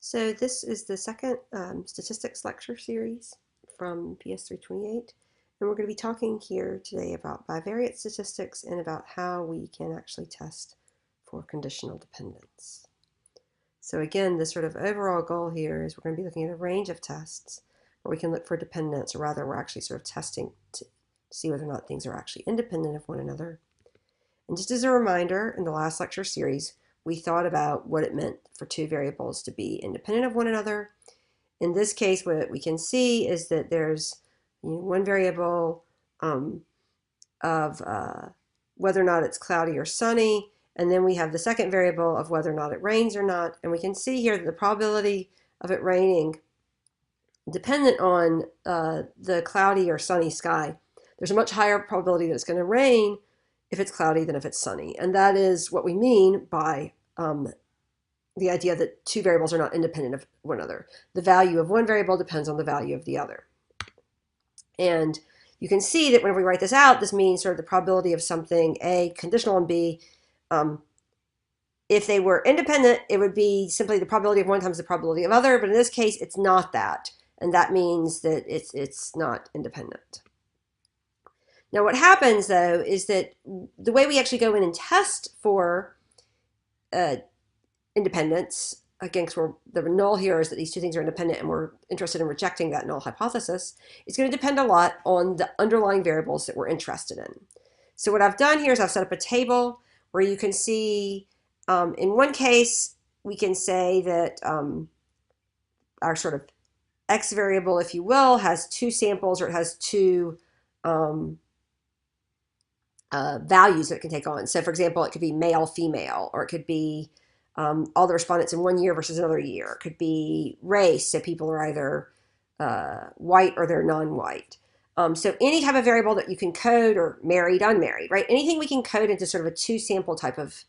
So this is the second statistics lecture series from PS328, and we're going to be talking here today about bivariate statistics and about how we can actually test for conditional dependence. So again, the sort of overall goal here is we're going to be looking at a range of tests where we can look for dependence, or rather we're actually sort of testing to see whether or not things are actually independent of one another. And just as a reminder, in the last lecture series, we thought about what it meant for two variables to be independent of one another. In this case, what we can see is that there's one variable of whether or not it's cloudy or sunny, and then we have the second variable of whether or not it rains or not. And we can see here that the probability of it raining dependent on the cloudy or sunny sky. There's a much higher probability that it's going to rain if it's cloudy than if it's sunny. And that is what we mean by the idea that two variables are not independent of one another. The value of one variable depends on the value of the other. And you can see that whenever we write this out, this means sort of the probability of something A conditional on B. If they were independent, it would be simply the probability of one times the probability of other. But in this case, it's not that. And that means that it's not independent. Now, what happens, though, is that the way we actually go in and test for independence, again, because the null here is that these two things are independent and we're interested in rejecting that null hypothesis, is going to depend a lot on the underlying variables that we're interested in. So what I've done here is I've set up a table where you can see, in one case, we can say that our sort of x variable, if you will, has two samples, or it has two values that it can take on. So for example, it could be male, female, or it could be all the respondents in 1 year versus another year. It could be race, so people are either white or they're non-white. So any type of variable that you can code, or married, unmarried, right? Anything we can code into sort of a two sample type of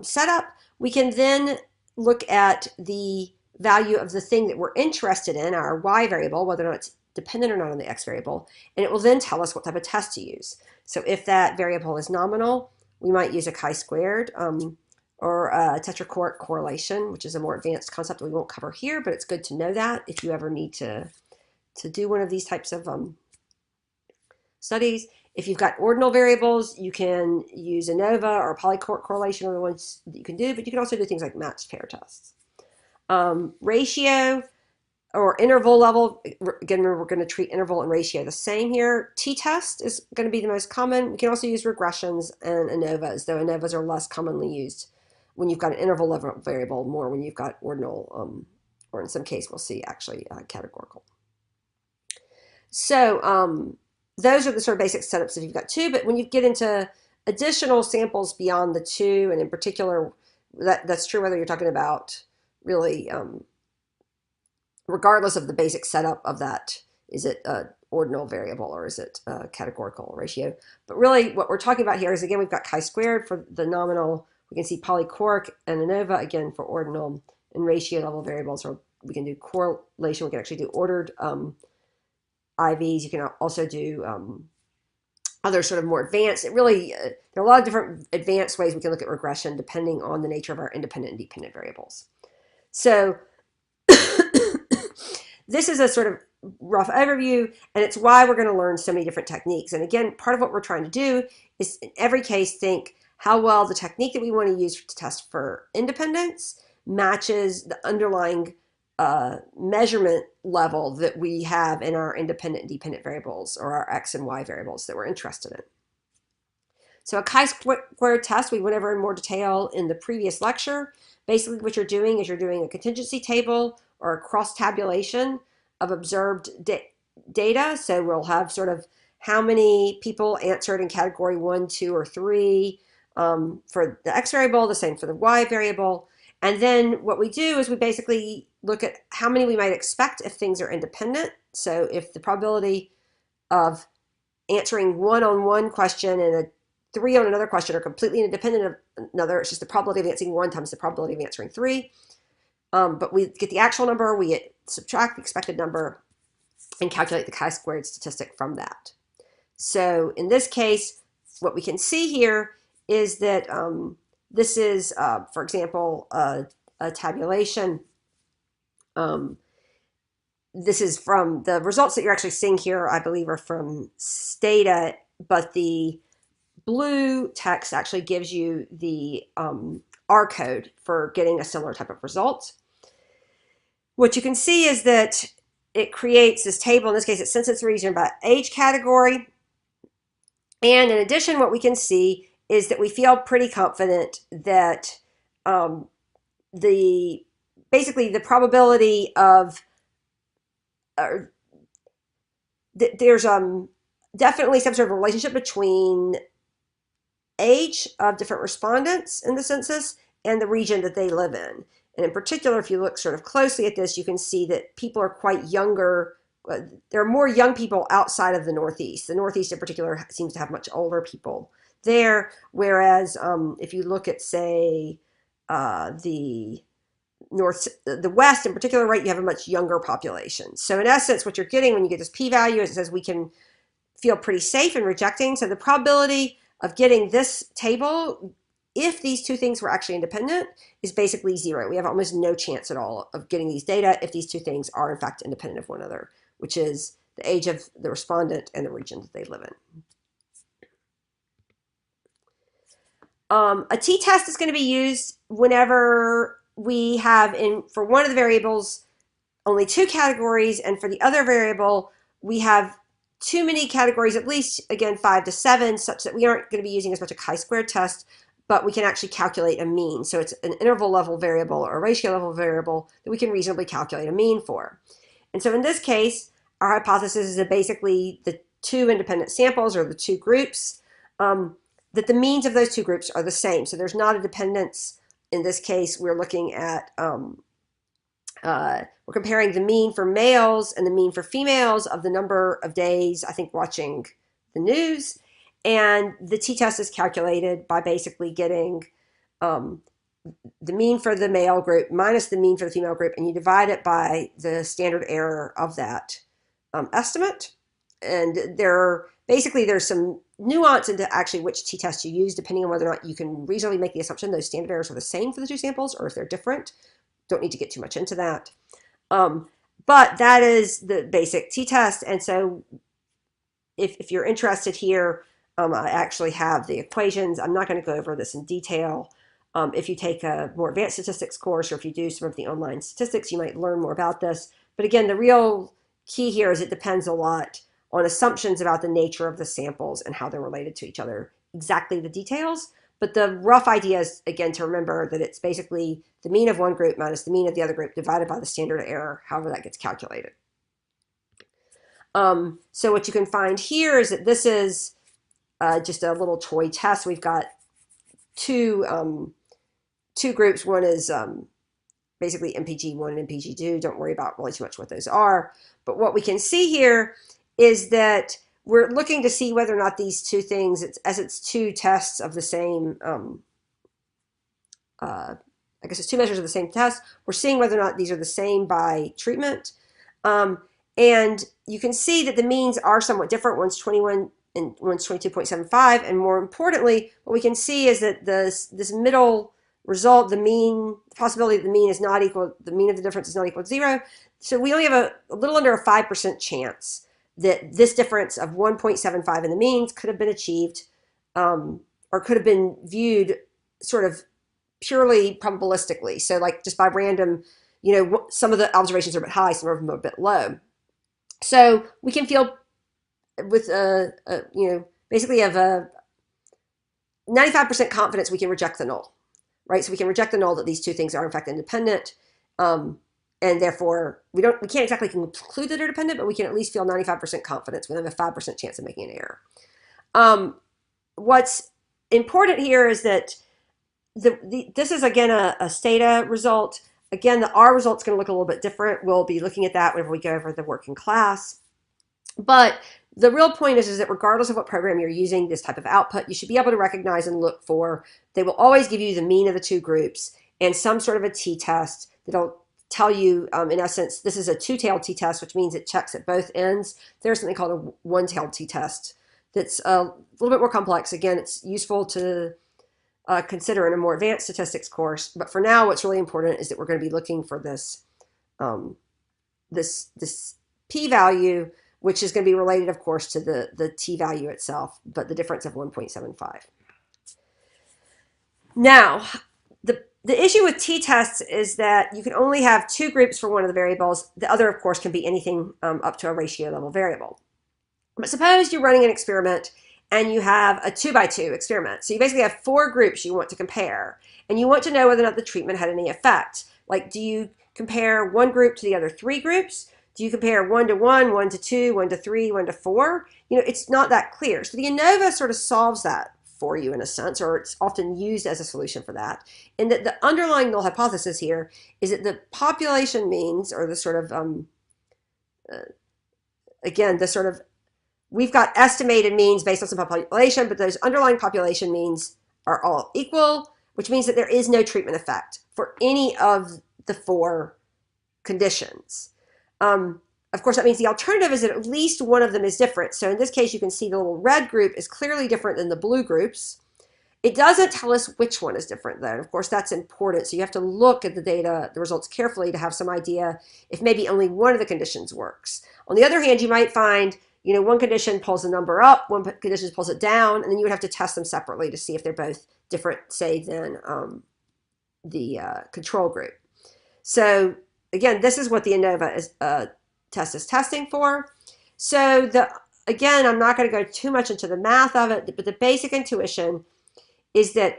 setup, we can then look at the value of the thing that we're interested in, our y variable, whether or not it's dependent or not on the x variable, and it will then tell us what type of test to use. So if that variable is nominal, we might use a chi-squared or a tetrachoric correlation, which is a more advanced concept that we won't cover here, but it's good to know that if you ever need to do one of these types of studies. If you've got ordinal variables, you can use ANOVA or polychoric correlation, are the ones that you can do, but you can also do things like matched pair tests. Ratio or interval level, again, we're going to treat interval and ratio the same here. T-test is going to be the most common. We can also use regressions and ANOVAs, though ANOVAs are less commonly used when you've got an interval level variable, more when you've got ordinal, or in some case we'll see actually categorical. So those are the sort of basic setups if you've got two, but when you get into additional samples beyond the two, and in particular, that's true whether you're talking about really regardless of the basic setup of that, is it an ordinal variable or is it a categorical ratio? But really what we're talking about here is, again, we've got chi-squared for the nominal. We can see polychoric and ANOVA, again, for ordinal and ratio level variables, or we can do correlation. We can actually do ordered IVs. You can also do other sort of more advanced. It really, there are a lot of different advanced ways we can look at regression depending on the nature of our independent and dependent variables. So this is a sort of rough overview, and it's why we're going to learn so many different techniques. And again, part of what we're trying to do is in every case think how well the technique that we want to use to test for independence matches the underlying measurement level that we have in our independent and dependent variables, or our x and y variables that we're interested in. So a chi-squared test, we went over in more detail in the previous lecture. Basically what you're doing is you're doing a contingency table or a cross-tabulation of observed data. So we'll have sort of how many people answered in category 1, 2, or 3 for the x variable, the same for the y variable. And then what we do is we basically look at how many we might expect if things are independent. So if the probability of answering 1 on one question and a 3 on another question are completely independent of another, it's just the probability of answering 1 times the probability of answering 3. But we get the actual number, we subtract the expected number, and calculate the chi-squared statistic from that. So in this case, what we can see here is that this is, for example, a tabulation Um, this is from the results that you're actually seeing here, I believe, are from Stata, but the blue text actually gives you the R code for getting a similar type of result. What you can see is that it creates this table. In this case, it's census region by age category. And in addition, what we can see is that we feel pretty confident that um, basically the probability of there's definitely some sort of relationship between age of different respondents in the census and the region that they live in. And in particular, if you look sort of closely at this, you can see that people are quite younger. There are more young people outside of the Northeast. The Northeast in particular seems to have much older people there, whereas if you look at, say, the West in particular, right, you have a much younger population. So in essence, what you're getting when you get this p-value is it says we can feel pretty safe in rejecting. So the probability of getting this table, if these two things were actually independent, is basically zero. We have almost no chance at all of getting these data if these two things are in fact independent of one another, which is the age of the respondent and the region that they live in. A t-test is going to be used whenever we have, for one of the variables, only two categories, and for the other variable, we have too many categories, at least, again, 5 to 7, such that we aren't going to be using as much a chi-square test, but we can actually calculate a mean. So it's an interval level variable or a ratio level variable that we can reasonably calculate a mean for. And so in this case, our hypothesis is that basically the two independent samples, or the two groups, that the means of those two groups are the same. So there's not a dependence. In this case, we're looking at we're comparing the mean for males and the mean for females of the number of days, I think, watching the news. And the t-test is calculated by basically getting the mean for the male group minus the mean for the female group, and you divide it by the standard error of that estimate. And there's some nuance into actually which t-test you use, depending on whether or not you can reasonably make the assumption those standard errors are the same for the two samples, or if they're different. Don't need to get too much into that. But that is the basic t-test. And so if you're interested here, I actually have the equations. I'm not going to go over this in detail. If you take a more advanced statistics course, or if you do some of the online statistics, you might learn more about this. But again, the real key here is it depends a lot on assumptions about the nature of the samples and how they're related to each other. Exactly the details, but the rough idea is, again, to remember that it's basically the mean of one group minus the mean of the other group divided by the standard error, however that gets calculated. So what you can find here is that this is just a little toy test. We've got two groups. One is basically MPG1 and MPG2. Don't worry about really too much what those are. But what we can see here is that we're looking to see whether or not these two things, it's two tests of the same, I guess it's two measures of the same test. We're seeing whether or not these are the same by treatment. And you can see that the means are somewhat different. One's 21 and one's 22.75. And more importantly, what we can see is that this middle result, the possibility that the mean is not equal, the mean of the difference is not equal to 0. So we only have a little under a 5% chance that this difference of 1.75 in the means could have been achieved, or could have been viewed sort of purely probabilistically. So like just by random, some of the observations are a bit high, some of them are a bit low. So we can feel with basically have a 95% confidence we can reject the null, right? So we can reject the null that these two things are in fact independent. And therefore, we can't exactly conclude that they're dependent, but we can at least feel 95% confidence. We have a 5% chance of making an error. What's important here is that this is, again, a Stata result. Again, the R result's going to look a little bit different. We'll be looking at that whenever we go over the working class. But the real point is that regardless of what program you're using this type of output, you should be able to recognize and look for, they will always give you the mean of the two groups and some sort of a t-test that'll tell you, in essence, this is a two-tailed t-test, which means it checks at both ends. There's something called a one-tailed t-test that's a little bit more complex. Again, it's useful to consider in a more advanced statistics course. But for now, what's really important is that we're going to be looking for this this p-value, which is going to be related, of course, to the t-value itself, but the difference of 1.75. Now, the issue with t-tests is that you can only have two groups for one of the variables. The other, of course, can be anything up to a ratio level variable. But suppose you're running an experiment and you have a 2x2 experiment. So you basically have four groups you want to compare, and you want to know whether or not the treatment had any effect. Like, do you compare one group to the other three groups? Do you compare 1 to 1, 1 to 2, 1 to 3, 1 to 4? You know, it's not that clear. So the ANOVA sort of solves that for you in a sense, or it's often used as a solution for that. And that the underlying null hypothesis here is that the population means, or the sort of, again, the sort of, we've got estimated means based on some population, but those underlying population means are all equal, which means that there is no treatment effect for any of the four conditions. Of course, that means the alternative is that at least one of them is different. So in this case, you can see the little red group is clearly different than the blue groups. It doesn't tell us which one is different, though. And of course, that's important. So you have to look at the data, the results carefully to have some idea if maybe only one of the conditions works. On the other hand, you might find, you know, one condition pulls the number up, one condition pulls it down, and then you would have to test them separately to see if they're both different, say, than the control group. So again, this is what the ANOVA test is testing for. So again, I'm not going to go too much into the math of it, but the basic intuition is that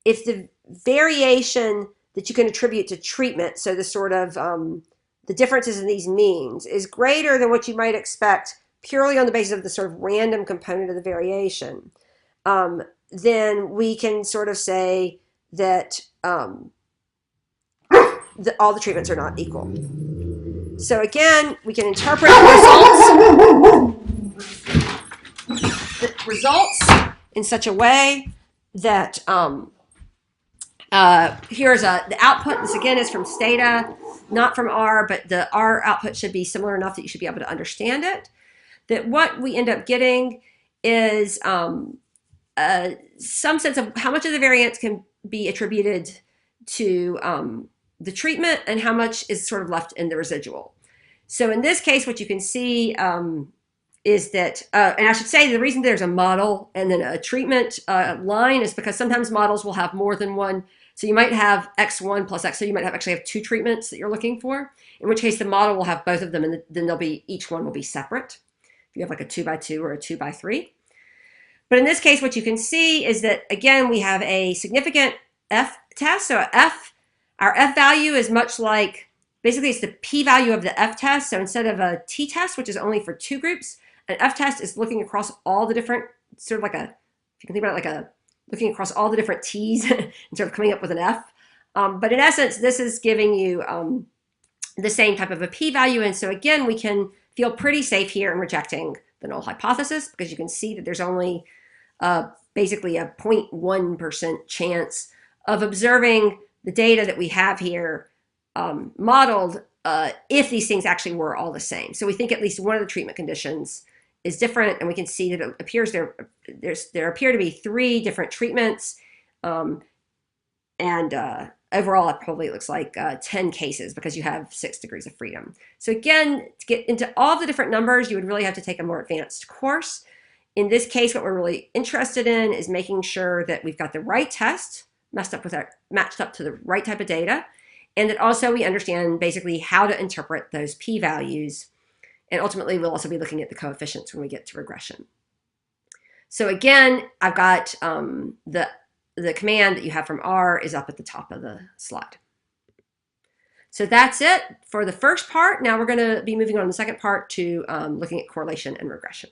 if the variation that you can attribute to treatment, so the sort of the differences in these means, is greater than what you might expect purely on the basis of the sort of random component of the variation, then we can sort of say that all the treatments are not equal. So again, we can interpret the results in such a way that here's the output. This again is from Stata, not from R, but the R output should be similar enough that you should be able to understand it. That what we end up getting is some sense of how much of the variance can be attributed to the treatment and how much is sort of left in the residual. So in this case, what you can see is that, and I should say the reason there's a model and then a treatment line is because sometimes models will have more than one. So you might have X1 plus X, so you might actually have two treatments that you're looking for, in which case the model will have both of them, and then they'll be, each one will be separate. If you have like a 2x2 or a 2x3. But in this case, what you can see is that, again, we have a significant F test. So our F value is much like, basically it's the p-value of the F test. So instead of a t-test, which is only for two groups, an F test is looking across all the different, sort of like a, if you can think about it like a, looking across all the different t's and sort of coming up with an F. But in essence, this is giving you the same type of a p-value. And so again, we can feel pretty safe here in rejecting the null hypothesis, because you can see that there's only basically a 0.1% chance of observing the data that we have here modeled if these things actually were all the same. So we think at least one of the treatment conditions is different, and we can see that it appears there appear to be 3 different treatments, and overall it probably looks like 10 cases because you have 6 degrees of freedom. So again, to get into all the different numbers, you would really have to take a more advanced course. In this case, what we're really interested in is making sure that we've got the right test matched up to the right type of data, and that also we understand basically how to interpret those p-values. And ultimately, we'll also be looking at the coefficients when we get to regression. So again, I've got the command that you have from R is up at the top of the slide. So that's it for the first part. Now we're going to be moving on to the second part to looking at correlation and regression.